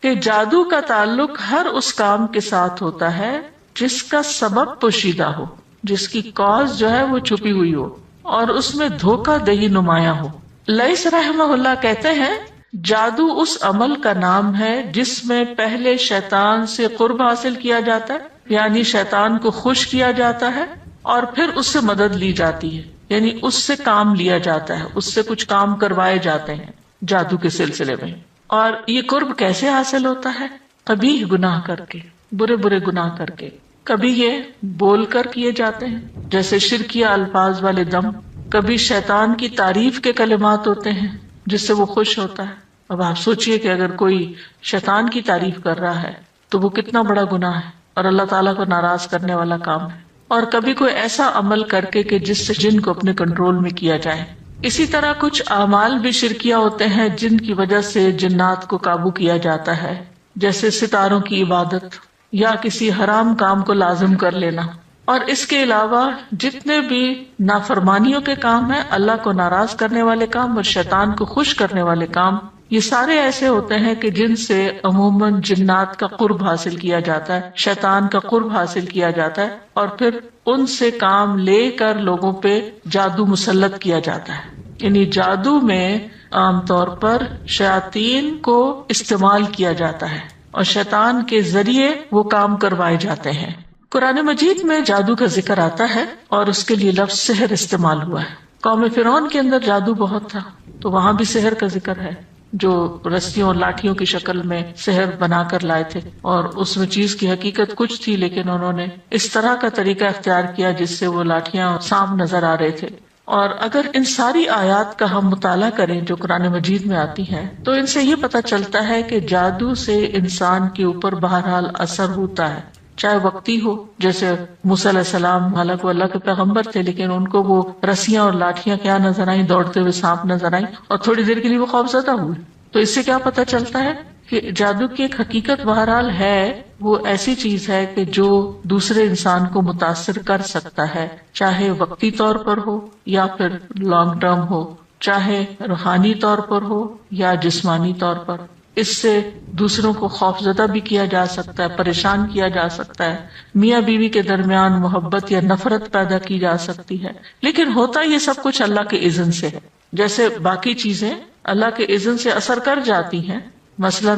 کہ جادو کا تعلق ہر اس کام کے ساتھ ہوتا ہے جس کا سبب پوشیدہ ہو، جس کی کاز جو ہے وہ چھپی ہوئی ہو اور اس میں دھوکہ دہی نمایاں ہو۔ لیث رحمہ اللہ کہتے ہیں جادو اس عمل کا نام ہے جس میں پہلے شیطان سے قرب حاصل کیا جاتا ہے، یعنی شیطان کو خوش کیا جاتا ہے، اور پھر اس سے مدد لی جاتی ہے، یعنی اس سے کام لیا جاتا ہے، اس سے کچھ کام کروائے جاتے ہیں جادو کے سلسلے میں۔ اور یہ قرب کیسے حاصل ہوتا ہے؟ قبیح گناہ کر کے، برے برے گناہ کر کے۔ کبھی یہ بول کر کیے جاتے ہیں جیسے شرکیہ الفاظ والے دم، کبھی شیطان کی تعریف کے کلمات ہوتے ہیں جس سے وہ خوش ہوتا ہے۔ اب آپ سوچئے کہ اگر کوئی شیطان کی تعریف کر رہا ہے تو وہ کتنا بڑا گناہ ہے اور اللہ تعالیٰ کو ناراض کرنے والا کام ہے۔ اور کبھی کوئی ایسا عمل کر کے کہ جس سے جن کو اپنے کنٹرول میں کیا جائے۔ اسی طرح کچھ اعمال بھی شرکیہ ہوتے ہیں جن کی وجہ سے جنات کو قابو کیا جاتا ہے، جیسے ستاروں کی عبادت یا کسی حرام کام کو لازم کر لینا۔ اور اس کے علاوہ جتنے بھی نافرمانیوں کے کام ہیں، اللہ کو ناراض کرنے والے کام اور شیطان کو خوش کرنے والے کام، یہ سارے ایسے ہوتے ہیں کہ جن سے عموماً جنات کا قرب حاصل کیا جاتا ہے، شیطان کا قرب حاصل کیا جاتا ہے، اور پھر ان سے کام لے کر لوگوں پہ جادو مسلط کیا جاتا ہے۔ یعنی جادو میں عام طور پر شیاطین کو استعمال کیا جاتا ہے اور شیطان کے ذریعے وہ کام کروائے جاتے ہیں۔ قرآن مجید میں جادو کا ذکر آتا ہے اور اس کے لیے لفظ سحر استعمال ہوا ہے۔ قوم فرعون کے اندر جادو بہت تھا تو وہاں بھی سحر کا ذکر ہے، جو رسیوں اور لاٹھیوں کی شکل میں سحر بنا کر لائے تھے، اور اس میں چیز کی حقیقت کچھ تھی لیکن انہوں نے اس طرح کا طریقہ اختیار کیا جس سے وہ لاٹھیاں اور سانپ نظر آ رہے تھے۔ اور اگر ان ساری آیات کا ہم مطالعہ کریں جو قرآن مجید میں آتی ہیں تو ان سے یہ پتہ چلتا ہے کہ جادو سے انسان کے اوپر بہرحال اثر ہوتا ہے، چاہے وقتی ہو، جیسے موسیٰ علیہ السلام، حالانکہ وہ اللہ کے پیغمبر تھے لیکن ان کو وہ رسیاں اور لاٹھیاں کیا نظر آئیں، دوڑتے ہوئے سانپ نظر آئیں، اور تھوڑی دیر کے لیے وہ خوفزدہ ہوئے۔ تو اس سے کیا پتہ چلتا ہے کہ جادو کی ایک حقیقت بہرحال ہے، وہ ایسی چیز ہے کہ جو دوسرے انسان کو متاثر کر سکتا ہے، چاہے وقتی طور پر ہو یا پھر لانگ ٹرم ہو، چاہے روحانی طور پر ہو یا جسمانی طور پر۔ اس سے دوسروں کو خوفزدہ بھی کیا جا سکتا ہے، پریشان کیا جا سکتا ہے، میاں بیوی کے درمیان محبت یا نفرت پیدا کی جا سکتی ہے، لیکن ہوتا یہ سب کچھ اللہ کے اذن سے ہے۔ جیسے باقی چیزیں اللہ کے اذن سے اثر کر جاتی ہیں، مثلا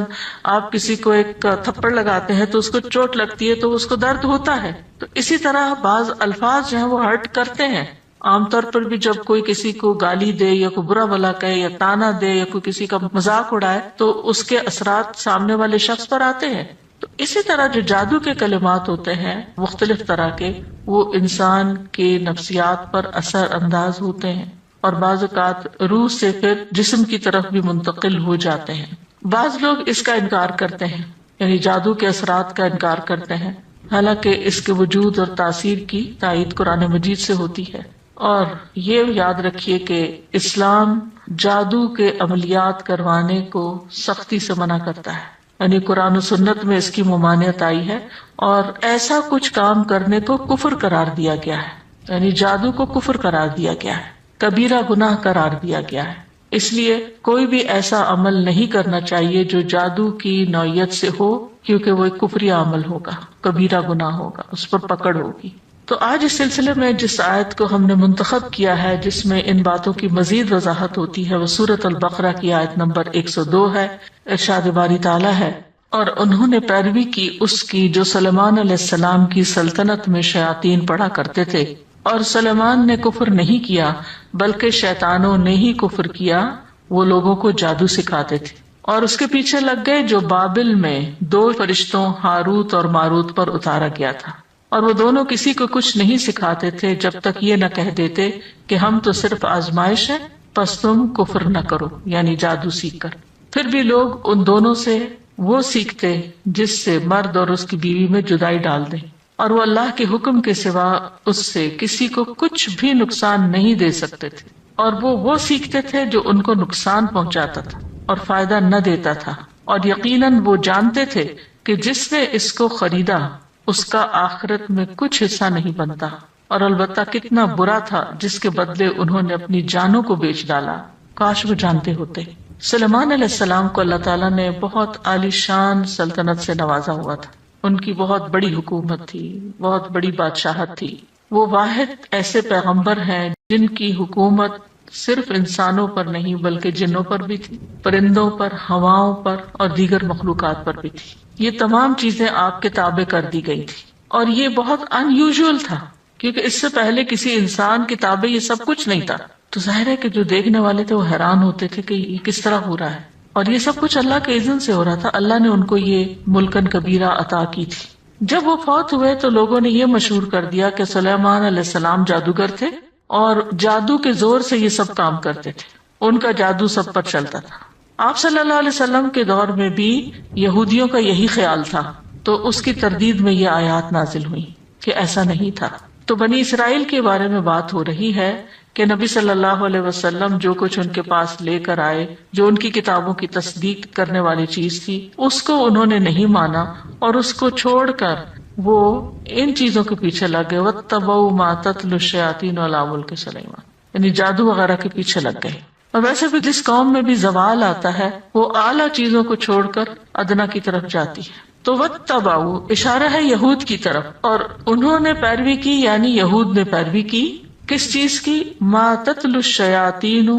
آپ کسی کو ایک تھپڑ لگاتے ہیں تو اس کو چوٹ لگتی ہے تو اس کو درد ہوتا ہے، تو اسی طرح بعض الفاظ جو ہیں وہ ہرٹ کرتے ہیں۔ عام طور پر بھی جب کوئی کسی کو گالی دے یا کوئی برا بھلا کہے یا تانا دے یا کوئی کسی کا مذاق اڑائے تو اس کے اثرات سامنے والے شخص پر آتے ہیں۔ تو اسی طرح جو جادو کے کلمات ہوتے ہیں مختلف طرح کے، وہ انسان کے نفسیات پر اثر انداز ہوتے ہیں اور بعض اوقات روح سے پھر جسم کی طرف بھی منتقل ہو جاتے ہیں۔ بعض لوگ اس کا انکار کرتے ہیں، یعنی جادو کے اثرات کا انکار کرتے ہیں، حالانکہ اس کے وجود اور تاثیر کی تائید قرآن مجید سے ہوتی ہے۔ اور یہ یاد رکھیے کہ اسلام جادو کے عملیات کروانے کو سختی سے منع کرتا ہے، یعنی قرآن و سنت میں اس کی ممانعت آئی ہے، اور ایسا کچھ کام کرنے کو کفر قرار دیا گیا ہے، یعنی جادو کو کفر قرار دیا گیا ہے، کبیرہ گناہ قرار دیا گیا ہے۔ اس لیے کوئی بھی ایسا عمل نہیں کرنا چاہیے جو جادو کی نوعیت سے ہو، کیونکہ وہ ایک کفری عمل ہوگا، کبیرہ گناہ ہوگا، اس پر پکڑ ہوگی۔ تو آج اس سلسلے میں جس آیت کو ہم نے منتخب کیا ہے جس میں ان باتوں کی مزید وضاحت ہوتی ہے وہ سورۃ البقرہ کی آیت نمبر 102 ہے۔ ارشاد باری تعالیٰ ہے، اور انہوں نے پیروی کی اس کی جو سلیمان علیہ السلام کی سلطنت میں شیاطین پڑھا کرتے تھے، اور سلیمان نے کفر نہیں کیا بلکہ شیطانوں نے ہی کفر کیا، وہ لوگوں کو جادو سکھاتے تھے، اور اس کے پیچھے لگ گئے جو بابل میں 2 فرشتوں ہاروت اور ماروت پر اتارا گیا تھا، اور وہ دونوں کسی کو کچھ نہیں سکھاتے تھے جب تک یہ نہ کہہ دیتے کہ ہم تو صرف آزمائش ہے، پس تم کفر نہ کرو، یعنی جادو سیکھ کر۔ پھر بھی لوگ ان دونوں سے وہ سیکھتے جس سے مرد اور اس کی بیوی میں جدائی ڈال دیں، اور وہ اللہ کے حکم کے سوا اس سے کسی کو کچھ بھی نقصان نہیں دے سکتے تھے، اور وہ سیکھتے تھے جو ان کو نقصان پہنچاتا تھا اور فائدہ نہ دیتا تھا، اور یقیناً وہ جانتے تھے کہ جس نے اس کو خریدا اس کا آخرت میں کچھ حصہ نہیں بنتا، اور البتہ کتنا برا تھا جس کے بدلے انہوں نے اپنی جانوں کو بیچ ڈالا، کاش وہ جانتے ہوتے۔ سلیمان علیہ السلام کو اللہ تعالیٰ نے بہت عالی شان سلطنت سے نوازا ہوا تھا. ان کی بہت بڑی حکومت تھی، بہت بڑی بادشاہت تھی. وہ واحد ایسے پیغمبر ہیں جن کی حکومت صرف انسانوں پر نہیں بلکہ جنوں پر بھی تھی، پرندوں پر، ہواؤں پر اور دیگر مخلوقات پر بھی تھی. یہ تمام چیزیں آپ کے تابع کر دی گئی تھی، اور یہ بہت ان یوزول تھا کیونکہ اس سے پہلے کسی انسان کے تابع یہ سب کچھ نہیں تھا. تو ظاہر ہے کہ جو دیکھنے والے تھے وہ حیران ہوتے تھے کہ یہ کس طرح ہو رہا ہے، اور یہ سب کچھ اللہ کے اذن سے ہو رہا تھا. اللہ نے ان کو یہ ملکن کبیرہ عطا کی تھی. جب وہ فوت ہوئے تو لوگوں نے یہ مشہور کر دیا کہ سلیمان علیہ السلام جادوگر تھے اور جادو کے زور سے یہ سب کام کرتے تھے، ان کا جادو سب پر چلتا تھا. آپ صلی اللہ علیہ وسلم کے دور میں بھی یہودیوں کا یہی خیال تھا، تو اس کی تردید میں یہ آیات نازل ہوئی کہ ایسا نہیں تھا. تو بنی اسرائیل کے بارے میں بات ہو رہی ہے کہ نبی صلی اللہ علیہ وسلم جو کچھ ان کے پاس لے کر آئے، جو ان کی کتابوں کی تصدیق کرنے والی چیز تھی، اس کو انہوں نے نہیں مانا اور اس کو چھوڑ کر وہ ان چیزوں کے پیچھے لگ گئے. وَاتَّبَعُوا مَا تَتْلُو الشَّيَاطِينُ عَلَىٰ مُلْكِ سُلَيْمَانَ، یعنی جادو وغیرہ کے پیچھے لگ گئے. اور ویسے بھی جس قوم میں بھی زوال آتا ہے وہ اعلیٰ چیزوں کو چھوڑ کر ادنا کی طرف جاتی ہے. تو وَاتَّبَعُوا اشارہ ہے یہود کی طرف، اور انہوں نے پیروی کی، یعنی یہود نے پیروی کی کس چیز کی؟ ما تتلو الشیاطین،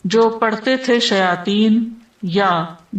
جو پڑھتے تھے شیاطین، یا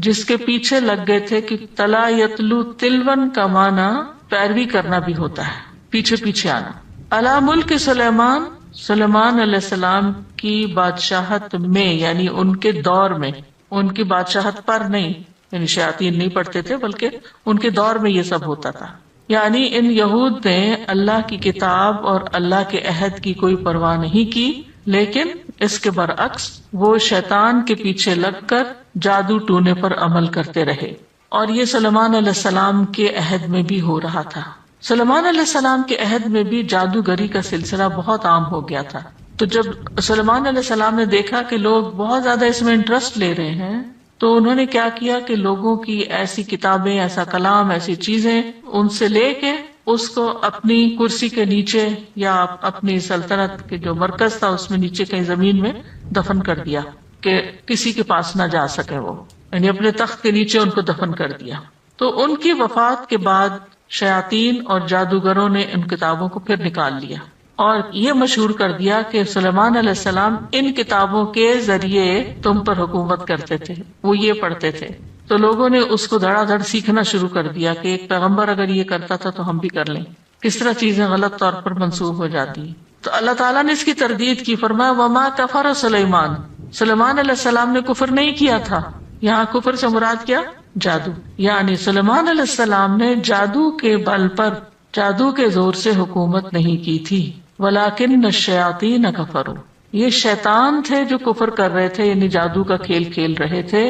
جس کے پیچھے لگ گئے تھے کہ تلا یتلو تلون کا معنی پیروی کرنا بھی ہوتا ہے، پیچھے پیچھے آنا. علی ملک سلیمان، سلیمان علیہ السلام کی بادشاہت میں، یعنی ان کے دور میں، ان کی بادشاہت پر نہیں، یعنی شیاطین نہیں پڑھتے تھے بلکہ ان کے دور میں یہ سب ہوتا تھا. یعنی ان یہود نے اللہ کی کتاب اور اللہ کے عہد کی کوئی پرواہ نہیں کی، لیکن اس کے برعکس وہ شیطان کے پیچھے لگ کر جادو ٹونے پر عمل کرتے رہے. اور یہ سلیمان علیہ السلام کے عہد میں بھی ہو رہا تھا. سلیمان علیہ السلام کے عہد میں بھی جادوگری کا سلسلہ بہت عام ہو گیا تھا. تو جب سلیمان علیہ السلام نے دیکھا کہ لوگ بہت زیادہ اس میں انٹرسٹ لے رہے ہیں، تو انہوں نے کیا کیا کہ لوگوں کی ایسی کتابیں، ایسا کلام، ایسی چیزیں ان سے لے کے اس کو اپنی کرسی کے نیچے یا اپنی سلطنت کے جو مرکز تھا اس میں نیچے کہیں زمین میں دفن کر دیا کہ کسی کے پاس نہ جا سکے. وہ یعنی اپنے تخت کے نیچے ان کو دفن کر دیا. تو ان کی وفات کے بعد شیاطین اور جادوگروں نے ان کتابوں کو پھر نکال لیا اور یہ مشہور کر دیا کہ سلیمان علیہ السلام ان کتابوں کے ذریعے تم پر حکومت کرتے تھے، وہ یہ پڑھتے تھے. تو لوگوں نے اس کو دھڑا دھڑ سیکھنا شروع کر دیا کہ ایک پیغمبر اگر یہ کرتا تھا تو ہم بھی کر لیں. کس طرح چیزیں غلط طور پر منسوخ ہو جاتی ہیں. تو اللہ تعالیٰ نے اس کی تردید کی، فرمایا وما کفر سلیمان، سلیمان علیہ السلام نے کفر نہیں کیا تھا. یہاں کفر سے مراد کیا؟ جادو. یعنی سلیمان علیہ السلام نے جادو کے بل پر، جادو کے زور سے حکومت نہیں کی تھی. ولیکن الشیاطین کفروا، یہ شیطان تھے جو کفر کر رہے تھے، یعنی جادو کا کھیل کھیل رہے تھے.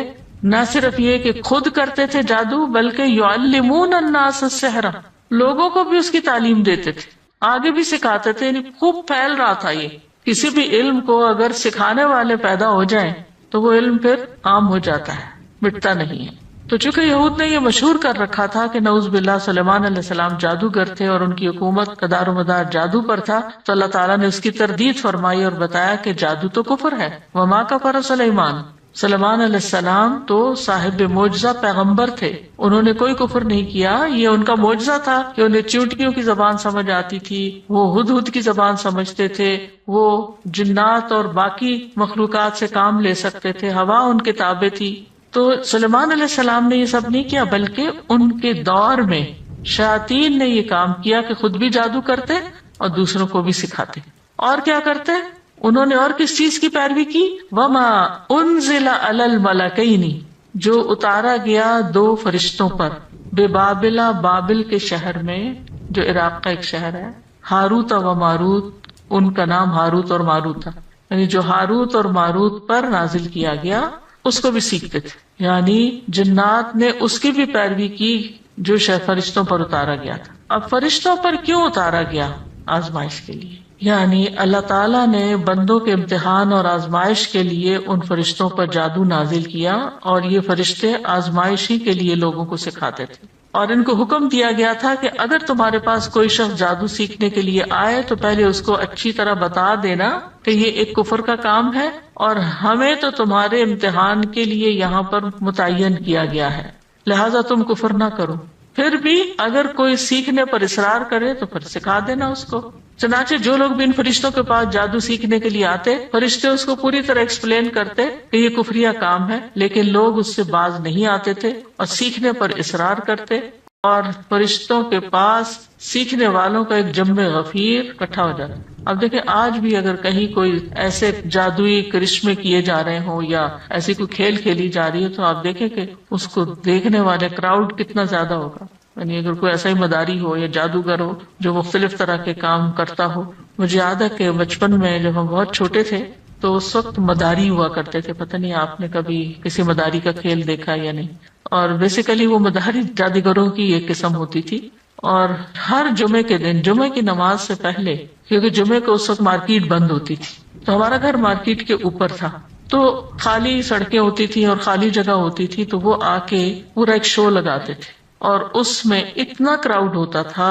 نہ صرف یہ کہ خود کرتے تھے جادو، بلکہ یعلمون الناس السحر، لوگوں کو بھی اس کی تعلیم دیتے تھے، آگے بھی سکھاتے تھے. یعنی خوب پھیل رہا تھا یہ. کسی بھی علم کو اگر سکھانے والے پیدا ہو جائیں تو وہ علم پھر عام ہو جاتا ہے، مٹتا نہیں ہے. تو چونکہ یہود نے یہ مشہور کر رکھا تھا کہ نعوذ باللہ سلیمان علیہ السلام جادوگر تھے اور ان کی حکومت کا دار و مدار جادو پر تھا، تو اللہ تعالیٰ نے اس کی تردید فرمائی اور بتایا کہ جادو تو کفر ہے. وما کفر سلیمان، سلیمان علیہ السلام تو صاحب معجزہ پیغمبر تھے، انہوں نے کوئی کفر نہیں کیا. یہ ان کا معجزہ تھا کہ انہیں چیونٹیوں کی زبان سمجھ آتی تھی، وہ ہدہد کی زبان سمجھتے تھے، وہ جنات اور باقی مخلوقات سے کام لے سکتے تھے، ہوا ان کے تابع تھی. تو سلیمان علیہ السلام نے یہ سب نہیں کیا، بلکہ ان کے دور میں شیاطین نے یہ کام کیا کہ خود بھی جادو کرتے اور دوسروں کو بھی سکھاتے. اور کیا کرتے؟ انہوں نے اور کس چیز کی پیروی کی؟ وما انزل علی الملکین، جو اتارا گیا دو فرشتوں پر، بے بابلا، بابل کے شہر میں جو عراق کا ایک شہر ہے، ہاروت و ماروت، ان کا نام ہاروت اور ماروت تھا. یعنی جو ہاروت اور ماروت پر نازل کیا گیا اس کو بھی سیکھتے تھے. یعنی جنات نے اس کی بھی پیروی کی جو فرشتوں پر اتارا گیا تھا. اب فرشتوں پر کیوں اتارا گیا؟ آزمائش کے لیے. یعنی اللہ تعالیٰ نے بندوں کے امتحان اور آزمائش کے لیے ان فرشتوں پر جادو نازل کیا، اور یہ فرشتے آزمائش ہی کے لیے لوگوں کو سکھاتے تھے. اور ان کو حکم دیا گیا تھا کہ اگر تمہارے پاس کوئی شخص جادو سیکھنے کے لیے آئے تو پہلے اس کو اچھی طرح بتا دینا کہ یہ ایک کفر کا کام ہے اور ہمیں تو تمہارے امتحان کے لیے یہاں پر متعین کیا گیا ہے، لہذا تم کفر نہ کرو۔ پھر بھی اگر کوئی سیکھنے پر اصرار کرے تو پھر سکھا دینا اس کو۔ چنانچہ جو لوگ بھی ان فرشتوں کے پاس جادو سیکھنے کے لیے آتے، فرشتے اس کو پوری طرح ایکسپلین کرتے کہ یہ کفریہ کام ہے، لیکن لوگ اس سے باز نہیں آتے تھے اور سیکھنے پر اصرار کرتے، اور فرشتوں کے پاس سیکھنے والوں کا ایک جمع غفیر اکٹھا ہو جاتا۔ اب دیکھیں آج بھی اگر کہیں کوئی ایسے جادوئی کرشمے کیے جا رہے ہوں یا ایسی کوئی کھیل کھیلی جا رہی ہے تو آپ دیکھیں کہ اس کو دیکھنے والے کراؤڈ کتنا زیادہ ہوگا۔ یعنی اگر کوئی ایسا ہی مداری ہو یا جادوگر ہو جو مختلف طرح کے کام کرتا ہو۔ مجھے یاد ہے کہ بچپن میں جب ہم بہت چھوٹے تھے تو اس وقت مداری ہوا کرتے تھے، پتہ نہیں آپ نے کبھی کسی مداری کا کھیل دیکھا یا نہیں۔ اور بیسیکلی وہ مداری جادوگروں کی ایک قسم ہوتی تھی، اور ہر جمعے کے دن جمعے کی نماز سے پہلے، کیونکہ جمعے کو اس وقت مارکیٹ بند ہوتی تھی تو ہمارا گھر مارکیٹ کے اوپر تھا، تو خالی سڑکیں ہوتی تھی اور خالی جگہ ہوتی تھی، تو وہ آ کے پورا ایک شو لگاتے تھے اور اس میں اتنا کراؤڈ ہوتا تھا،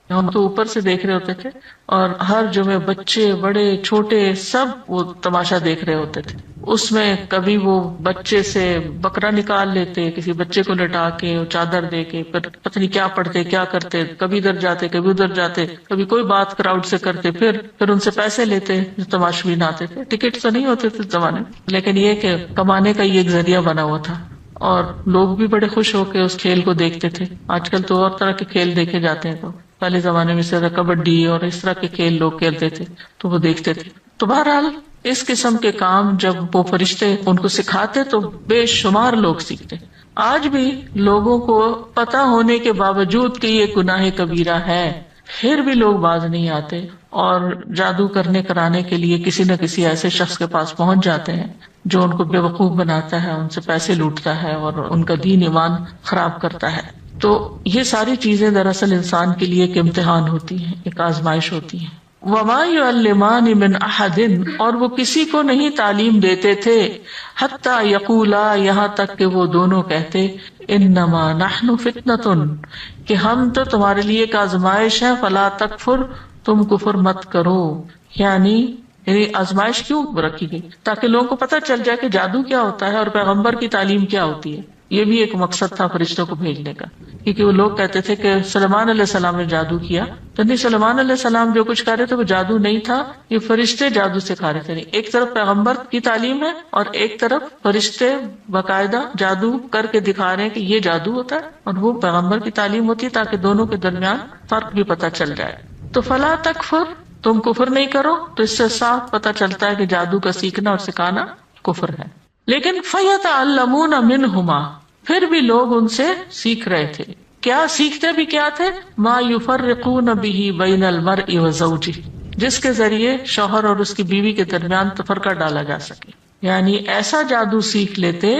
ہم تو اوپر سے دیکھ رہے ہوتے تھے اور ہر جمعے بچے بڑے چھوٹے سب وہ تماشا دیکھ رہے ہوتے تھے۔ اس میں کبھی وہ بچے سے بکرا نکال لیتے، کسی بچے کو لٹا کے چادر دے کے، پھر پتہ نہیں کیا پڑھتے کیا کرتے، کبھی ادھر جاتے کبھی ادھر جاتے، کبھی کوئی بات کراؤڈ سے کرتے، پھر ان سے پیسے لیتے جو تماشبین آتے تھے۔ ٹکٹ تو نہیں ہوتے تھے اس زمانے میں، لیکن یہ کہ کمانے کا یہ ایک ذریعہ بنا ہوا تھا اور لوگ بھی بڑے خوش ہو کے اس کھیل کو دیکھتے تھے۔ آج کل تو اور طرح کے کھیل دیکھے جاتے ہیں، تو پہلے زمانے میں سے کبڈی اور اس طرح کے کھیل لوگ کھیلتے تھے تو وہ دیکھتے تھے۔ تو بہرحال اس قسم کے کام جب وہ فرشتے ان کو سکھاتے تو بے شمار لوگ سیکھتے۔ آج بھی لوگوں کو پتہ ہونے کے باوجود کہ یہ گناہ کبیرہ ہے، پھر بھی لوگ باز نہیں آتے اور جادو کرنے کرانے کے لیے کسی نہ کسی ایسے شخص کے پاس پہنچ جاتے ہیں جو ان کو بیوقوف بناتا ہے، ان سے پیسے لوٹتا ہے اور ان کا دین ایمان خراب کرتا ہے۔ تو یہ ساری چیزیں دراصل انسان کے لیے ایک امتحان ہوتی ہیں، ایک آزمائش ہوتی ہے۔ وَمَا يُعَلِّمَانِ مِنْ أَحَدٍ، اور وہ کسی کو نہیں تعلیم دیتے تھے، حَتَّى يَقُولَا، یہاں تک کہ وہ دونوں کہتے، إِنَّمَا نَحْنُ فِتْنَةٌ، کہ ہم تو تمہارے لیے ایک آزمائش ہے، فَلَا تَكْفُرْ، تم کفر مت کرو۔ یعنی آزمائش کیوں رکھی گئی؟ تاکہ لوگوں کو پتہ چل جائے کہ جادو کیا ہوتا ہے اور پیغمبر کی تعلیم کیا ہوتی ہے۔ یہ بھی ایک مقصد تھا فرشتوں کو بھیجنے کا، کیونکہ وہ لوگ کہتے تھے کہ سلیمان علیہ السلام نے جادو کیا، تو نہیں، سلیمان علیہ السلام جو کچھ کر رہے تھے وہ جادو نہیں تھا، یہ فرشتے جادو سکھا رہے تھے۔ ایک طرف پیغمبر کی تعلیم ہے اور ایک طرف فرشتے باقاعدہ جادو کر کے دکھا رہے ہیں کہ یہ جادو ہوتا ہے، اور وہ پیغمبر کی تعلیم ہوتی ہے تاکہ دونوں کے درمیان فرق بھی پتہ چل جائے۔ تو فلا تکفر، تم کفر نہیں کرو، تو اس سے صاف پتہ چلتا ہے کہ جادو کا سیکھنا اور سکھانا کفر ہے۔ لیکن فَيَتَعَلَّمُونَ مِنْهُمَا، پھر بھی لوگ ان سے سیکھ رہے تھے۔ کیا سیکھتے بھی کیا تھے؟ مَا يُفَرِّقُونَ بِهِ بَيْنَ الْمَرْءِ وَزَوْجِهِ، جس کے ذریعے شوہر اور اس کی بیوی کے درمیان تفرقہ ڈالا جا سکے۔ یعنی ایسا جادو سیکھ لیتے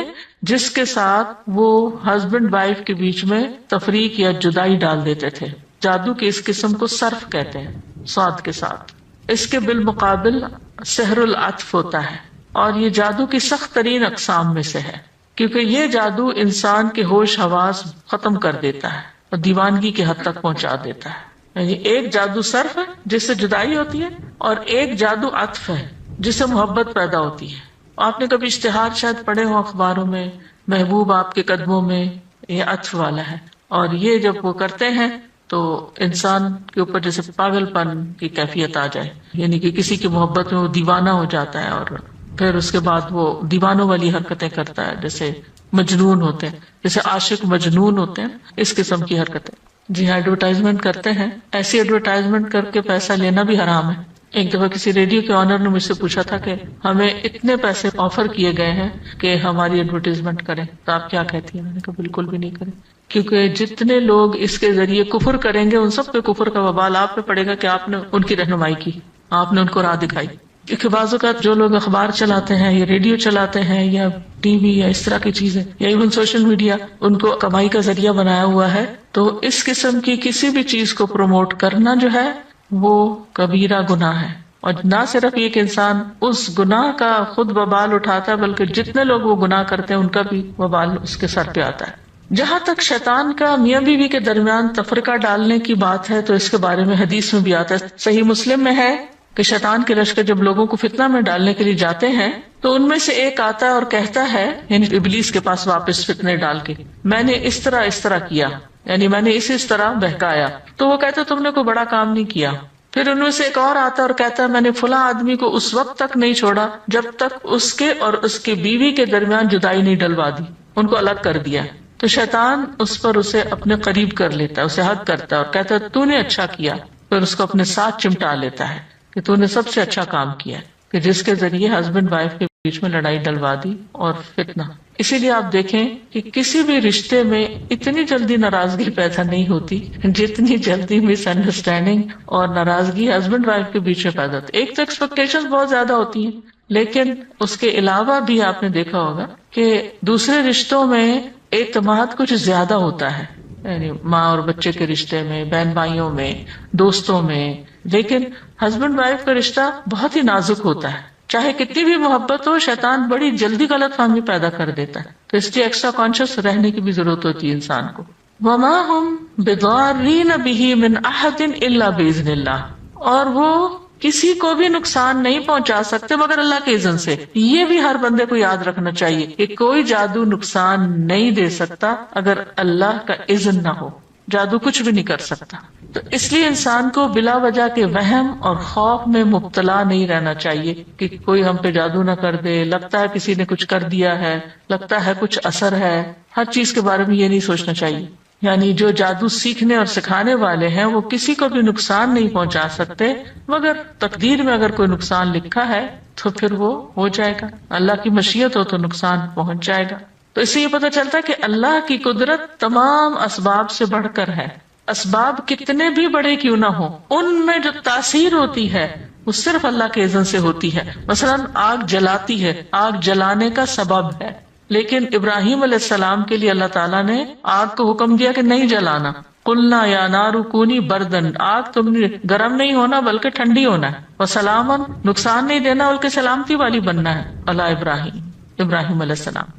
جس کے ساتھ وہ ہسبینڈ وائف کے بیچ میں تفریق یا جدائی ڈال دیتے تھے۔ جادو کے اس قسم کو صرف کہتے ہیں، صاد کے ساتھ۔ اس کے بالمقابل سحر العطف ہوتا ہے، اور یہ جادو کی سخت ترین اقسام میں سے ہے، کیونکہ یہ جادو انسان کے ہوش حواس ختم کر دیتا ہے اور دیوانگی کی حد تک پہنچا دیتا ہے۔ یعنی ایک جادو صرف ہے جس سے جدائی ہوتی ہے، اور ایک جادو عطف ہے جس سے محبت پیدا ہوتی ہے۔ آپ نے کبھی اشتہار شاید پڑھے ہو اخباروں میں، محبوب آپ کے قدموں میں، یہ عطف والا ہے، اور یہ جب وہ کرتے ہیں تو انسان کے اوپر جیسے پاگل پن کی کیفیت آ جائے، یعنی کہ کسی کی محبت میں وہ دیوانہ ہو جاتا ہے اور پھر اس کے بعد وہ دیوانوں والی حرکتیں کرتا ہے، جیسے مجنون ہوتے ہیں، جیسے عاشق مجنون ہوتے ہیں، اس قسم کی حرکتیں۔ جی ہاں، ایڈورٹائزمنٹ کرتے ہیں، ایسی ایڈورٹائزمنٹ کر کے پیسہ لینا بھی حرام ہے۔ ایک دفعہ کسی ریڈیو کے آنر نے مجھ سے پوچھا تھا کہ ہمیں اتنے پیسے آفر کیے گئے ہیں کہ ہماری ایڈورٹائزمنٹ کریں، تو آپ کیا کہتی ہیں؟ میں نے کہا بالکل بھی نہیں کریں، کیونکہ جتنے لوگ اس کے ذریعے کفر کریں گے ان سب پہ کفر کا وبال آپ پہ پڑے گا کہ آپ نے ان کی رہنمائی کی، آپ نے ان کو راہ دکھائی۔ کیونکہ بعض اوقات جو لوگ اخبار چلاتے ہیں یا ریڈیو چلاتے ہیں یا ٹی وی یا اس طرح کی چیزیں یا ایون سوشل میڈیا، ان کو کمائی کا ذریعہ بنایا ہوا ہے، تو اس قسم کی کسی بھی چیز کو پروموٹ کرنا جو ہے وہ کبیرہ گناہ ہے۔ اور نہ صرف یہ کہ انسان اس گناہ کا خود وبال اٹھاتا ہے، بلکہ جتنے لوگ وہ گناہ کرتے ہیں ان کا بھی وبال اس کے سر پہ آتا ہے۔ جہاں تک شیطان کا میاں بیوی کے درمیان تفرقہ ڈالنے کی بات ہے تو اس کے بارے میں حدیث میں بھی آتا ہے، صحیح مسلم میں ہے کہ شیطان کے لشکر جب لوگوں کو فتنہ میں ڈالنے کے لیے جاتے ہیں تو ان میں سے ایک آتا ہے اور کہتا ہے، یعنی ابلیس کے پاس واپس فتنے ڈال کے، میں نے اس طرح کیا، یعنی میں نے اس طرح بہکایا، تو وہ کہتا ہے تم نے کوئی بڑا کام نہیں کیا۔ پھر ان میں سے ایک اور آتا ہے اور کہتا ہے میں نے فلاں آدمی کو اس وقت تک نہیں چھوڑا جب تک اس کے اور اس کی بیوی کے درمیان جدائی نہیں ڈلوا دی، ان کو الگ کر دیا۔ تو شیطان اس پر اسے اپنے قریب کر لیتا ہے، اسے حق کرتا ہے اور کہتا ہے تو نے اچھا کیا، پھر اس کو اپنے ساتھ چمٹا لیتا ہے کہ تو نے سب سے اچھا کام کیا، کہ جس کے ذریعے ہسبینڈ وائف کے بیچ میں لڑائی ڈلوا دی اور فتنہ۔ اسی لیے آپ دیکھیں کہ کسی بھی رشتے میں اتنی جلدی ناراضگی پیدا نہیں ہوتی جتنی جلدی مس انڈرسٹینڈنگ اور ناراضگی ہسبینڈ وائف کے بیچ میں پیدا ہوتی ہے۔ ایک تو ایکسپیکٹیشن بہت زیادہ ہوتی ہیں، لیکن اس کے علاوہ بھی آپ نے دیکھا ہوگا کہ دوسرے رشتوں میں اعتماد کچھ زیادہ ہوتا ہے، یعنی ماں اور بچے کے رشتے میں، بہن بھائیوں میں، دوستوں میں، لیکن ہسبینڈ وائف کا رشتہ بہت ہی نازک ہوتا ہے، چاہے کتنی بھی محبت ہو شیطان بڑی جلدی غلط فہمی پیدا کر دیتا ہے، تو اس لیے ایکسٹرا کانشیس رہنے کی بھی ضرورت ہوتی ہے انسان کو۔ وما ہم بضارین بہ من احد الا باذن اللہ، اور وہ کسی کو بھی نقصان نہیں پہنچا سکتے مگر اللہ کے اذن سے۔ یہ بھی ہر بندے کو یاد رکھنا چاہیے کہ کوئی جادو نقصان نہیں دے سکتا اگر اللہ کا اذن نہ ہو، جادو کچھ بھی نہیں کر سکتا۔ تو اس لیے انسان کو بلا وجہ کے وہم اور خوف میں مبتلا نہیں رہنا چاہیے کہ کوئی ہم پہ جادو نہ کر دے، لگتا ہے کسی نے کچھ کر دیا ہے، لگتا ہے کچھ اثر ہے، ہر چیز کے بارے میں یہ نہیں سوچنا چاہیے۔ یعنی جو جادو سیکھنے اور سکھانے والے ہیں وہ کسی کو بھی نقصان نہیں پہنچا سکتے، مگر تقدیر میں اگر کوئی نقصان لکھا ہے تو پھر وہ ہو جائے گا، اللہ کی مشیت ہو تو نقصان پہنچ جائے گا۔ تو اس سے یہ پتہ چلتا ہے کہ اللہ کی قدرت تمام اسباب سے بڑھ کر ہے، اسباب کتنے بھی بڑے کیوں نہ ہوں، ان میں جو تاثیر ہوتی ہے وہ صرف اللہ کے اذن سے ہوتی ہے۔ مثلا آگ جلاتی ہے، آگ جلانے کا سبب ہے، لیکن ابراہیم علیہ السلام کے لیے اللہ تعالیٰ نے آگ کو حکم دیا کہ نہیں جلانا، قلنا یا نار کونی بردن، آگ تم نے گرم نہیں ہونا بلکہ ٹھنڈی ہونا ہے، وسلاما، نقصان نہیں دینا بلکہ سلامتی والی بننا ہے، اللہ ابراہیم علیہ السلام،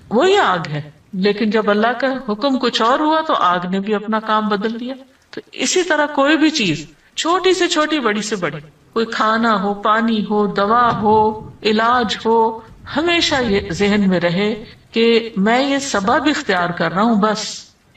وہی آگ ہے۔ لیکن جب اللہ کا حکم کچھ اور ہوا تو آگ نے بھی اپنا کام بدل دیا۔ تو اسی طرح کوئی بھی چیز، چھوٹی سے چھوٹی، بڑی سے بڑی، کوئی کھانا ہو، پانی ہو، دوا ہو، علاج ہو، ہمیشہ یہ ذہن میں رہے کہ میں یہ سبب اختیار کر رہا ہوں، بس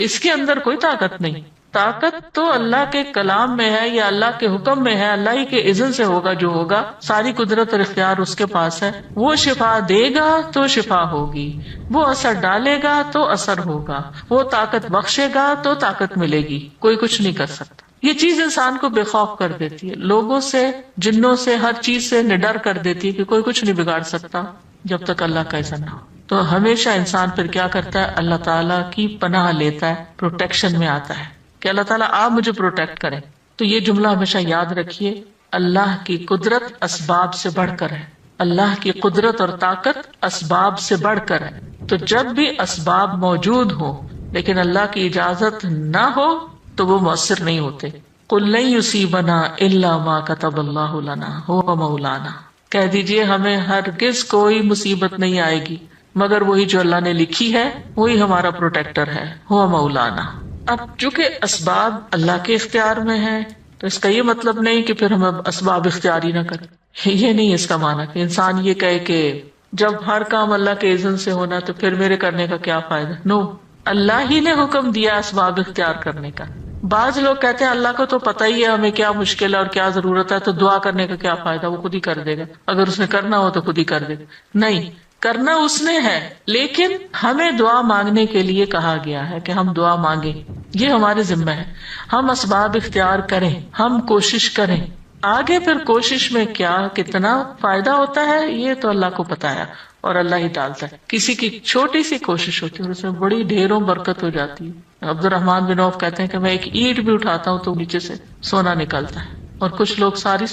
اس کے اندر کوئی طاقت نہیں۔ طاقت تو اللہ کے کلام میں ہے یا اللہ کے حکم میں ہے، اللہ ہی کے اذن سے ہوگا جو ہوگا، ساری قدرت اور اختیار اس کے پاس ہے۔ وہ شفا دے گا تو شفا ہوگی، وہ اثر ڈالے گا تو اثر ہوگا، وہ طاقت بخشے گا تو طاقت ملے گی، کوئی کچھ نہیں کر سکتا۔ یہ چیز انسان کو بے خوف کر دیتی ہے، لوگوں سے، جنوں سے، ہر چیز سے نڈر کر دیتی ہے کہ کوئی کچھ نہیں بگاڑ سکتا جب تک اللہ کا اذن نہ ہو۔ تو ہمیشہ انسان پھر کیا کرتا ہے، اللہ تعالیٰ کی پناہ لیتا ہے، پروٹیکشن میں آتا ہے کہ اللہ تعالیٰ آپ مجھے پروٹیکٹ کریں۔ تو یہ جملہ ہمیشہ یاد رکھیے، اللہ کی قدرت اسباب سے بڑھ کر ہے، اللہ کی قدرت اور طاقت اسباب سے بڑھ کر ہے۔ تو جب بھی اسباب موجود ہو لیکن اللہ کی اجازت نہ ہو تو وہ مؤثر نہیں ہوتے۔ قل لن یصیبنا الا ما کتب اللہ لنا هو مولانا، کہہ دیجئے ہمیں ہرگز کوئی مصیبت نہیں آئے گی مگر وہی جو اللہ نے لکھی ہے، وہی ہمارا پروٹیکٹر ہے، هو مولانا۔ اب چونکہ اسباب اللہ کے اختیار میں ہیں تو اس کا یہ مطلب نہیں کہ پھر ہم اب اسباب اختیاری نہ کریں، یہ نہیں اس کا معنی کہ انسان یہ کہے کہ جب ہر کام اللہ کے اذن سے ہونا تو پھر میرے کرنے کا کیا فائدہ۔ نو، اللہ ہی نے حکم دیا اسباب اختیار کرنے کا۔ بعض لوگ کہتے ہیں اللہ کو تو پتہ ہی ہے ہمیں کیا مشکل ہے اور کیا ضرورت ہے، تو دعا کرنے کا کیا فائدہ، وہ خود ہی کر دے گا، اگر اس نے کرنا ہو تو خود ہی کر دے گا۔ نہیں، کرنا اس نے ہے، لیکن ہمیں دعا مانگنے کے لیے کہا گیا ہے کہ ہم دعا مانگیں، یہ ہمارے ذمہ ہے، ہم اسباب اختیار کریں، ہم کوشش کریں۔ آگے پھر کوشش میں کیا کتنا فائدہ ہوتا ہے یہ تو اللہ کو پتا ہے اور اللہ ہی ڈالتا ہے۔ کسی کی چھوٹی سی کوشش ہوتی ہے اور اس میں بڑی ڈھیروں برکت ہو جاتی ہے۔ عبد الرحمن بن عوف کہتے ہیں کہ میں ایک اینٹ بھی اٹھاتا ہوں تو نیچے سے سونا نکلتا ہے، اور کچھ لوگ سارے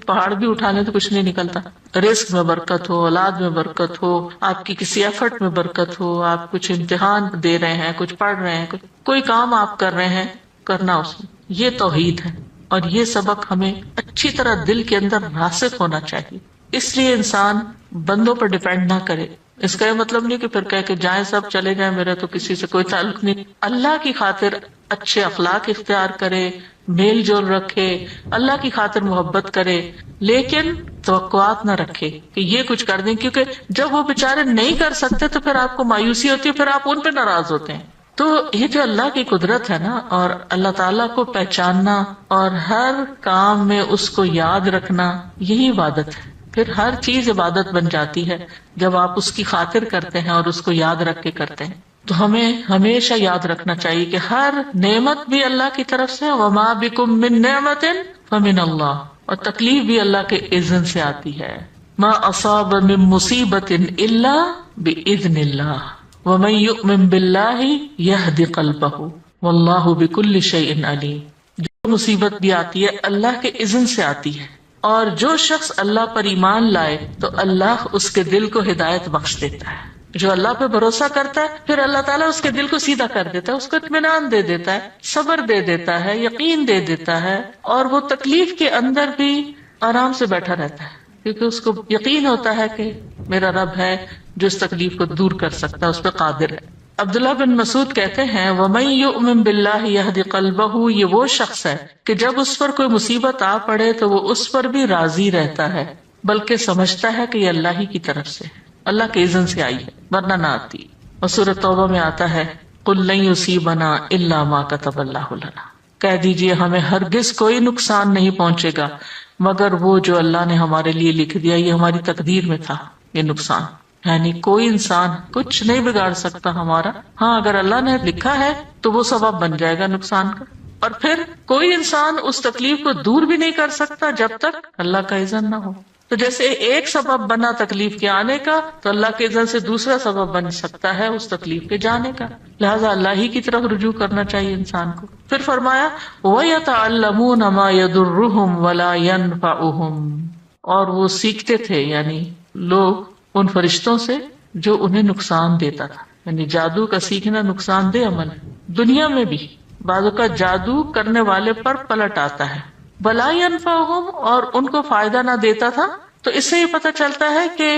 پہاڑ بھی اٹھا لیں تو کچھ نہیں نکلتا۔ رزق میں برکت ہو، اولاد میں برکت ہو، آپ کی کسی ایفرٹ میں برکت ہو، آپ کچھ امتحان دے رہے ہیں، کچھ پڑھ رہے ہیں، کوئی کام آپ کر رہے ہیں، کرنا اس میں، یہ توحید ہے۔ اور یہ سبق ہمیں اچھی طرح دل کے اندر راسخ ہونا چاہیے۔ اس لیے انسان بندوں پر ڈیپینڈ نہ کرے، اس کا یہ مطلب نہیں کہ پھر کہہ کہ جائیں سب چلے جائیں، میرا تو کسی سے کوئی تعلق نہیں. اللہ کی خاطر اچھے اخلاق اختیار کرے، میل جول رکھے، اللہ کی خاطر محبت کرے، لیکن توقعات نہ رکھے کہ یہ کچھ کر دیں، کیونکہ جب وہ بےچارے نہیں کر سکتے تو پھر آپ کو مایوسی ہوتی ہے، پھر آپ ان پہ ناراض ہوتے ہیں. تو یہ جو اللہ کی قدرت ہے نا، اور اللہ تعالیٰ کو پہچاننا اور ہر کام میں اس کو یاد رکھنا، یہی عبادت ہے. پھر ہر چیز عبادت بن جاتی ہے جب آپ اس کی خاطر کرتے ہیں اور اس کو یاد رکھ کے کرتے ہیں. تو ہمیں ہمیشہ یاد رکھنا چاہیے کہ ہر نعمت بھی اللہ کی طرف سے، وما بکم من نعمت فمن اللہ، اور تکلیف بھی اللہ کے اذن سے آتی ہے. ما اصاب من مصیبت الا باذن اللہ ومن یؤمن باللہ یہد قلبہ واللہ بکل شیء علیم. جو مصیبت بھی آتی ہے اللہ کے اذن سے آتی ہے، اور جو شخص اللہ پر ایمان لائے تو اللہ اس کے دل کو ہدایت بخش دیتا ہے. جو اللہ پہ بھروسہ کرتا ہے پھر اللہ تعالیٰ اس کے دل کو سیدھا کر دیتا ہے، اس کو اطمینان دے دیتا ہے، صبر دے دیتا ہے، یقین دے دیتا ہے، اور وہ تکلیف کے اندر بھی آرام سے بیٹھا رہتا ہے، کیونکہ اس کو یقین ہوتا ہے کہ میرا رب ہے جو اس تکلیف کو دور کر سکتا ہے، اس پہ قادر ہے. عبداللہ بن مسعود کہتے ہیں وَمَن يُؤْمِن بِاللَّهِ يَهْدِ قَلْبَهُ، یہ وہ شخص ہے کہ جب اس پر کوئی مصیبت آ پڑے تو وہ اس پر بھی راضی رہتا ہے، بلکہ سمجھتا ہے کہ یہ اللہ ہی کی طرف سے، اللہ کے اذن سے آئی ہے، ورنہ نہ آتی. اور سورۃ توبہ میں آتا ہے قُل لَن يُصِيبَنَا إِلَّا مَا كَتَبَ اللَّهُ لَنَا، کہہ دیجئے ہمیں ہرگز کوئی نقصان نہیں پہنچے گا مگر وہ جو اللہ نے ہمارے لیے لکھ دیا، یہ ہماری تقدیر میں تھا یہ نقصان. یعنی کوئی انسان کچھ نہیں بگاڑ سکتا ہمارا، ہاں اگر اللہ نے لکھا ہے تو وہ سبب بن جائے گا نقصان کا. اور پھر کوئی انسان اس تکلیف کو دور بھی نہیں کر سکتا جب تک اللہ کا اذن نہ ہو. تو جیسے ایک سبب بنا تکلیف کے آنے کا، تو اللہ کے اذن سے دوسرا سبب بن سکتا ہے اس تکلیف کے جانے کا. لہذا اللہ ہی کی طرف رجوع کرنا چاہیے انسان کو. پھر فرمایا وَيَتَعَلَّمُونَ مَا يَضُرُّهُمْ وَلَا يَنفَعُهُمْ، اور وہ سیکھتے تھے، یعنی لوگ ان فرشتوں سے جو انہیں نقصان دیتا تھا. یعنی جادو کا سیکھنا نقصان دہ عمل ہے، دنیا میں بھی بعضوں کا جادو کرنے والے پر پلٹ آتا ہے. بلا ینفعہم، اور ان کو فائدہ نہ دیتا تھا. تو اس سے یہ پتہ چلتا ہے کہ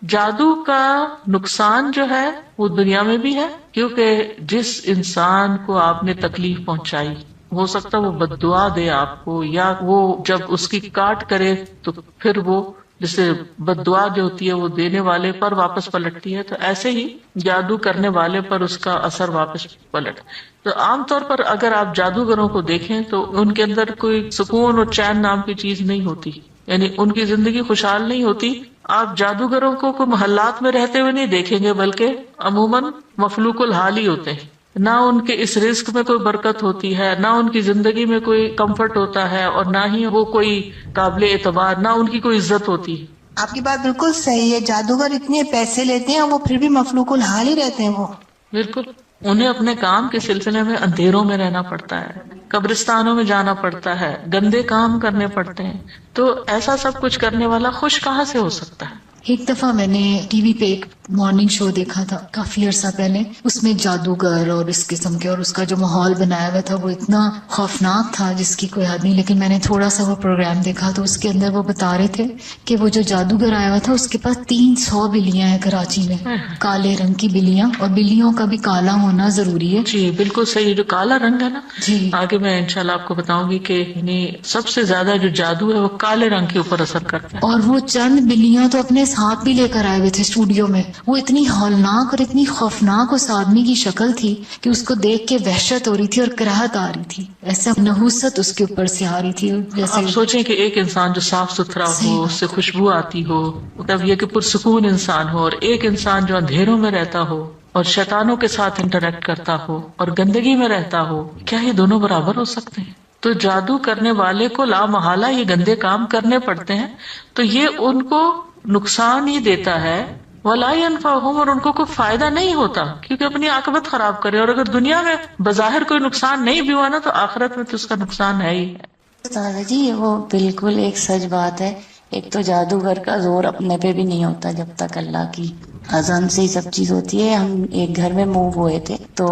جادو کا نقصان جو ہے وہ دنیا میں بھی ہے، کیونکہ جس انسان کو آپ نے تکلیف پہنچائی، ہو سکتا وہ بد دعا دے آپ کو، یا وہ جب اس کی کاٹ کرے تو پھر وہ جسے بد دعا جو ہوتی ہے وہ دینے والے پر واپس پلٹتی ہے، تو ایسے ہی جادو کرنے والے پر اس کا اثر واپس پلٹ. تو عام طور پر اگر آپ جادوگروں کو دیکھیں تو ان کے اندر کوئی سکون اور چین نام کی چیز نہیں ہوتی، یعنی ان کی زندگی خوشحال نہیں ہوتی. آپ جادوگروں کو کوئی محلات میں رہتے ہوئے نہیں دیکھیں گے، بلکہ عموماً مفلوق الحال ہی ہوتے ہیں. نہ ان کے اس رزق میں کوئی برکت ہوتی ہے، نہ ان کی زندگی میں کوئی کمفرٹ ہوتا ہے، اور نہ ہی وہ کوئی قابل اعتبار، نہ ان کی کوئی عزت ہوتی ہے. آپ کی بات بالکل صحیح ہے، جادوگر اتنے پیسے لیتے ہیں وہ پھر بھی مفلوق الحال ہی رہتے ہیں. وہ بالکل، انہیں اپنے کام کے سلسلے میں اندھیروں میں رہنا پڑتا ہے، قبرستانوں میں جانا پڑتا ہے، گندے کام کرنے پڑتے ہیں. تو ایسا سب کچھ کرنے والا خوش کہاں سے ہو سکتا ہے؟ ایک دفعہ میں نے ٹی وی پہ ایک مارننگ شو دیکھا تھا کافی عرصہ پہلے، اس میں جادوگر اور اس قسم کے، اور اس کا جو ماحول بنایا ہوا تھا وہ اتنا خوفناک تھا جس کی کوئی حد نہیں. لیکن میں نے تھوڑا سا وہ پروگرام دیکھا تو اس کے اندر وہ بتا رہے تھے کہ وہ جو جادوگر آیا ہوا تھا اس کے پاس 300 بلیاں ہیں کراچی میں، کالے رنگ کی بلیاں، اور بلیوں کا بھی کالا ہونا ضروری ہے. جی بالکل صحیح. جو کالا رنگ ہے نا، جی آگے میں انشاءاللہ آپ کو بتاؤں گی کہ یعنی سب سے زیادہ جو جادو ہے وہ کالے رنگ کے اوپر اثر کرتا ہے. اور وہ چند بلیاں تو اپنے ساتھ بھی لے کر آئے ہوئے تھے اسٹوڈیو میں. وہ اتنی ہولناک اور اتنی خوفناک اس آدمی کی شکل تھی کہ اس کو دیکھ کے وحشت ہو رہی تھی اور کراہت آ رہی تھی، ایسا نحوست اس کے اوپر سے آ رہی تھی. جیسے آپ سوچیں کہ ایک انسان جو صاف ستھرا ہو، اس سے خوشبو آتی ہو، مطلب یہ کہ پرسکون انسان ہو، اور ایک انسان جو اندھیروں میں رہتا ہو اور شیطانوں کے ساتھ انٹریکٹ کرتا ہو اور گندگی میں رہتا ہو، کیا یہ دونوں برابر ہو سکتے ہیں؟ تو جادو کرنے والے کو لا محالہ یہ گندے کام کرنے پڑتے ہیں، تو یہ ان کو نقصان ہی دیتا ہے. ولا ينفعهم، اور ان کو کوئی فائدہ نہیں ہوتا، کیونکہ اپنی عاقبت خراب کرے. اور اگر دنیا میں بظاہر کوئی نقصان نہیں بھی ہوا نا تو آخرت میں تو اس کا نقصان ہے ہی ہے. استاذہ جی وہ بالکل ایک سچ بات ہے. ایک تو جادوگر کا زور اپنے پہ بھی نہیں ہوتا جب تک اللہ کی اذن سے ہی سب چیز ہوتی ہے. ہم ایک گھر میں موو ہوئے تھے تو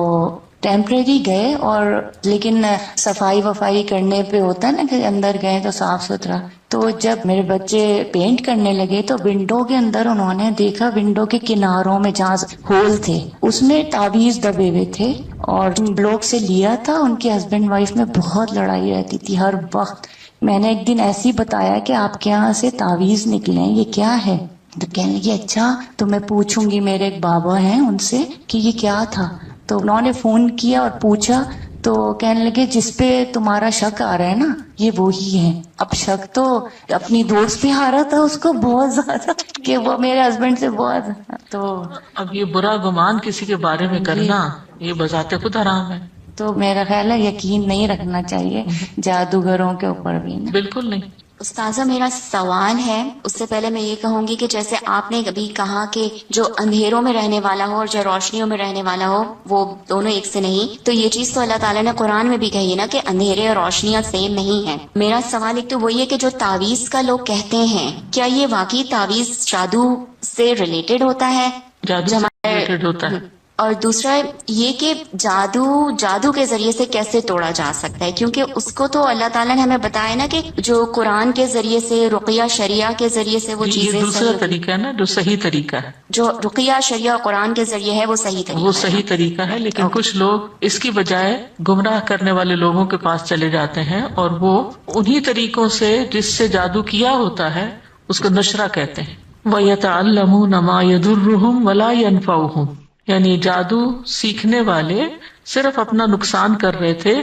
ٹیمپریری گئے اور لیکن صفائی وفائی کرنے پہ ہوتا ہے نا کہ اندر گئے تو صاف ستھرا. تو جب میرے بچے پینٹ کرنے لگے تو ونڈو کے اندر انہوں نے دیکھا ونڈو کے کناروں میں جہاں ہول تھے اس میں تعویذ دبے ہوئے تھے اور لوگ سے لیا تھا. ان کے ہسبینڈ وائف میں بہت لڑائی رہتی تھی ہر وقت. میں نے ایک دن ایسے ہی بتایا کہ آپ کے یہاں سے تعویذ نکلے ہیں، یہ کیا ہے؟ تو کہنے لگی اچھا تو میں پوچھوں گی، میرے ایک بابا ہیں ان سے کہ یہ کیا تھا. تو انہوں نے فون کیا اور پوچھا تو کہنے لگے جس پہ تمہارا شک آ رہا ہے نا یہ وہی ہے. اب شک تو اپنی دوست پہ آ رہا تھا اس کو بہت زیادہ کہ وہ میرے ہسبینڈ سے بہت. تو اب یہ برا گمان کسی کے بارے میں کرنا یہ بذات خود حرام ہے. تو میرا خیال ہے یقین نہیں رکھنا چاہیے جادوگروں کے اوپر بھی نا. بالکل نہیں. استاذہ میرا سوال ہے، اس سے پہلے میں یہ کہوں گی کہ جیسے آپ نے ابھی کہا کہ جو اندھیروں میں رہنے والا ہو اور جو روشنیوں میں رہنے والا ہو وہ دونوں ایک سے نہیں، تو یہ چیز تو اللہ تعالیٰ نے قرآن میں بھی کہی نا کہ اندھیرے اور روشنیاں سیم نہیں ہیں. میرا سوال ایک تو وہی ہے کہ جو تعویذ کا لوگ کہتے ہیں کیا یہ واقعی تعویذ جادو سے ریلیٹڈ ہوتا ہے؟ جادو سے ریلیٹڈ ہوتا ہے. اور دوسرا یہ کہ جادو کے ذریعے سے کیسے توڑا جا سکتا ہے، کیونکہ اس کو تو اللہ تعالیٰ نے ہمیں بتایا نا کہ جو قرآن کے ذریعے سے، رقیہ شریعہ کے ذریعے سے وہ چیزیں، یہ دوسرا طریقہ ہے نا جو صحیح طریقہ ہے. جو رقیہ شریعہ قرآن کے ذریعے ہے وہ صحیح طریقہ وہ صحیح طریقہ ہے، لیکن کچھ لوگ اس کی بجائے گمراہ کرنے والے لوگوں کے پاس چلے جاتے ہیں اور وہ انہی طریقوں سے جس سے جادو کیا ہوتا ہے اس کو نشرہ کہتے ہیں. وَيَتَعَلَّمُونَ مَا يَضُرُّهُمْ وَلَا يَنْفَعُهُمْ، یعنی جادو سیکھنے والے صرف اپنا نقصان کر رہے تھے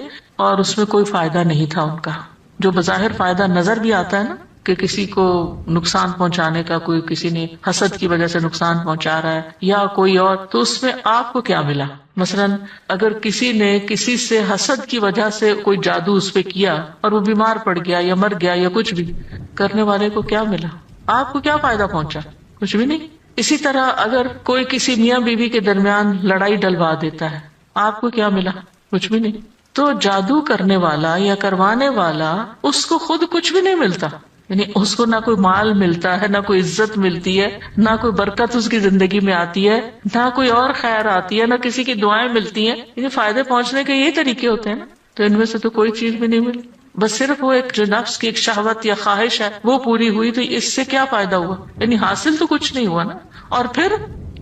اور اس میں کوئی فائدہ نہیں تھا ان کا. جو بظاہر فائدہ نظر بھی آتا ہے نا کہ کسی کو نقصان پہنچانے کا، کوئی کسی نے حسد کی وجہ سے نقصان پہنچا رہا ہے یا کوئی اور، تو اس میں آپ کو کیا ملا؟ مثلاً اگر کسی نے کسی سے حسد کی وجہ سے کوئی جادو اس پہ کیا اور وہ بیمار پڑ گیا یا مر گیا یا کچھ بھی، کرنے والے کو کیا ملا؟ آپ کو کیا فائدہ پہنچا؟ کچھ بھی نہیں. اسی طرح اگر کوئی کسی میاں بیوی کے درمیان لڑائی ڈلوا دیتا ہے، آپ کو کیا ملا؟ کچھ بھی نہیں. تو جادو کرنے والا یا کروانے والا اس کو خود کچھ بھی نہیں ملتا، یعنی اس کو نہ کوئی مال ملتا ہے، نہ کوئی عزت ملتی ہے، نہ کوئی برکت اس کی زندگی میں آتی ہے، نہ کوئی اور خیر آتی ہے، نہ کسی کی دعائیں ملتی ہیں. یعنی فائدے پہنچنے کے یہ طریقے ہوتے ہیں نا، تو ان میں سے تو کوئی چیز بھی نہیں ملی. بس صرف وہ ایک جو نفس کی ایک شہوت یا خواہش ہے وہ پوری ہوئی، تو اس سے کیا فائدہ ہوا؟ یعنی حاصل تو کچھ نہیں ہوا نا. اور پھر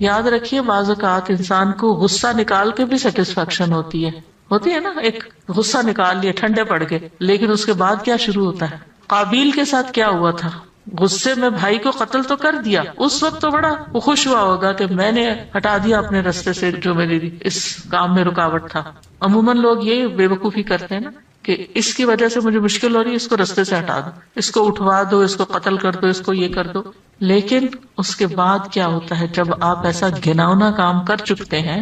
یاد رکھیے بعض اوقات انسان کو غصہ نکال کے بھی سیٹسفیکشن ہوتی ہے نا. ایک غصہ نکال لیا، ٹھنڈے پڑ گئے، لیکن اس کے بعد کیا شروع ہوتا ہے؟ قابیل کے ساتھ کیا ہوا تھا؟ غصے میں بھائی کو قتل تو کر دیا، اس وقت تو بڑا وہ خوش ہوا ہوگا کہ میں نے ہٹا دیا اپنے رستے سے جو میری اس کام میں رکاوٹ تھا. عموماً لوگ یہ بے وقوفی کرتے ہیں نا کہ اس کی وجہ سے مجھے مشکل ہو رہی ہے، اس کو رستے سے ہٹا دو، اس کو اٹھوا دو، اس کو قتل کر دو، اس کو یہ کر دو. لیکن اس کے بعد کیا ہوتا ہے جب آپ ایسا گھناؤنا کام کر چکتے ہیں؟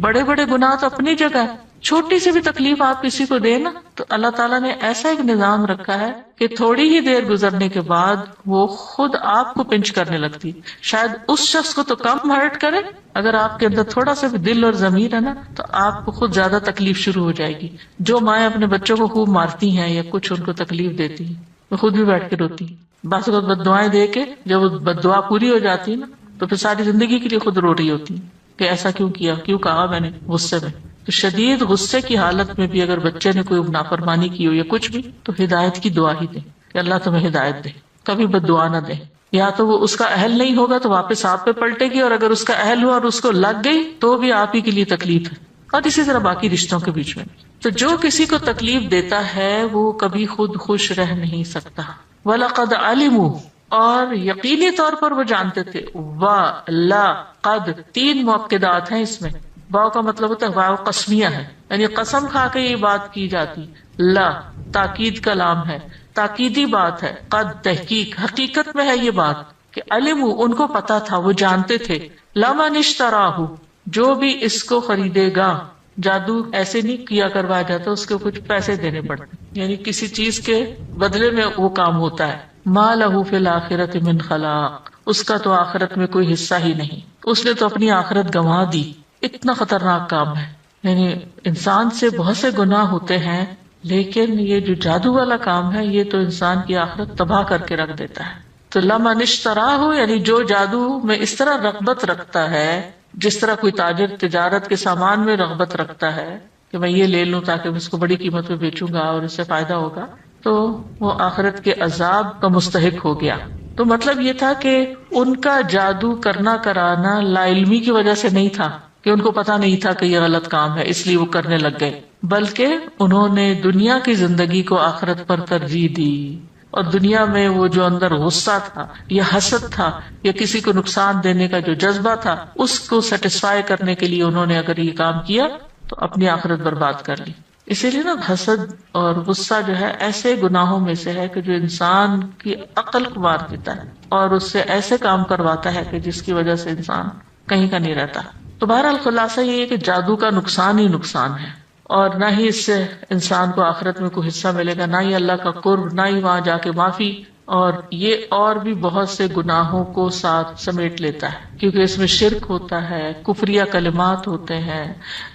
بڑے بڑے گناہ تو اپنی جگہ ہے، چھوٹی سی بھی تکلیف آپ کسی کو دے نا تو اللہ تعالیٰ نے ایسا ایک نظام رکھا ہے کہ تھوڑی ہی دیر گزرنے کے بعد وہ خود آپ کو پنچ کرنے لگتی. شاید اس شخص کو تو کم ہرٹ کرے، اگر آپ کے اندر تھوڑا سا بھی دل اور ضمیر ہے نا تو آپ کو خود زیادہ تکلیف شروع ہو جائے گی. جو مائیں اپنے بچوں کو خوب مارتی ہیں یا کچھ ان کو تکلیف دیتی ہیں وہ خود بھی بیٹھ کے روتی ہیں. بس وہ بد دعائیں دے کے جب وہ بد دعا پوری ہو جاتی ہے نا تو پھر ساری زندگی کے لیے خود رو رہی ہوتی ہے کہ ایسا کیوں کیا، کیوں کہا میں نے غصے میں. تو شدید غصے کی حالت میں بھی اگر بچے نے کوئی نافرمانی کی ہو یا کچھ بھی تو ہدایت کی دعا ہی دے کہ اللہ تمہیں ہدایت دے، کبھی بد دعا نہ دے. یا تو وہ اس کا اہل نہیں ہوگا تو واپس آپ پہ پلٹے گی، اور اگر اس کا اہل ہوا اور اس کو لگ گئی تو بھی آپ ہی کے لیے تکلیف ہے. اور اسی طرح باقی رشتوں کے بیچ میں. تو جو کسی کو تکلیف دیتا ہے وہ کبھی خود خوش رہ نہیں سکتا. وَلَقَدْ عَلِمُوا، اور یقینی طور پر وہ جانتے تھے. وَلَا قَدْ، 3 مؤکدات ہیں اس میں. واو کا مطلب ہوتا ہے واو قسمیہ ہے، یعنی قسم کھا کے یہ بات کی جاتی. لا تاکید کا لام ہے، تاکیدی بات ہے. قد تحقیق، حقیقت میں ہے یہ بات کہ علموا، ان کو پتا تھا، وہ جانتے تھے. لمن اشتراہ، جو بھی اس کو خریدے گا. جادو ایسے نہیں کیا کروایا جاتا، اس کو کچھ پیسے دینے پڑتے، یعنی کسی چیز کے بدلے میں وہ کام ہوتا ہے. ما لہ فی الآخرۃ من خلاق، اس کا تو آخرت میں کوئی حصہ ہی نہیں، اس نے تو اپنی آخرت گنوا دی. اتنا خطرناک کام ہے. یعنی انسان سے بہت سے گناہ ہوتے ہیں لیکن یہ جو جادو والا کام ہے یہ تو انسان کی آخرت تباہ کر کے رکھ دیتا ہے. تو لمن اشتراہ، یعنی جو جادو میں اس طرح رغبت رکھتا ہے جس طرح کوئی تاجر تجارت کے سامان میں رغبت رکھتا ہے، کہ میں یہ لے لوں تاکہ میں اس کو بڑی قیمت پہ بیچوں گا اور اس سے فائدہ ہوگا، تو وہ آخرت کے عذاب کا مستحق ہو گیا. تو مطلب یہ تھا کہ ان کا جادو کرنا کرانا لا علمی کی وجہ سے نہیں تھا کہ ان کو پتا نہیں تھا کہ یہ غلط کام ہے اس لیے وہ کرنے لگ گئے، بلکہ انہوں نے دنیا کی زندگی کو آخرت پر ترجیح دی، اور دنیا میں وہ جو اندر غصہ تھا یا حسد تھا یا کسی کو نقصان دینے کا جو جذبہ تھا اس کو سیٹسفائی کرنے کے لیے انہوں نے اگر یہ کام کیا تو اپنی آخرت برباد کر لی. اسی لیے نا حسد اور غصہ جو ہے ایسے گناہوں میں سے ہے کہ جو انسان کی عقل کو مار دیتا ہے اور اس سے ایسے کام کرواتا ہے کہ جس کی وجہ سے انسان کہیں کا نہیں رہتا. تو بہرحال خلاصہ یہ ہے کہ جادو کا نقصان ہی نقصان ہے، اور نہ ہی اس سے انسان کو آخرت میں کوئی حصہ ملے گا، نہ ہی اللہ کا قرب، نہ ہی وہاں جا کے معافی، اور یہ اور بھی بہت سے گناہوں کو ساتھ سمیٹ لیتا ہے، کیونکہ اس میں شرک ہوتا ہے، کفریہ کلمات ہوتے ہیں،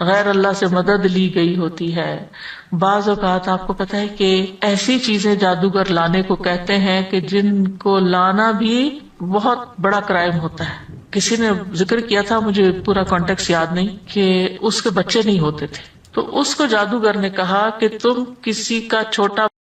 غیر اللہ سے مدد لی گئی ہوتی ہے. بعض اوقات آپ کو پتہ ہے کہ ایسی چیزیں جادوگر لانے کو کہتے ہیں کہ جن کو لانا بھی بہت بڑا کرائم ہوتا ہے. کسی نے ذکر کیا تھا، مجھے پورا کانٹیکس یاد نہیں، کہ اس کے بچے نہیں ہوتے تھے، تو اس کو جادوگر نے کہا کہ تم کسی کا چھوٹا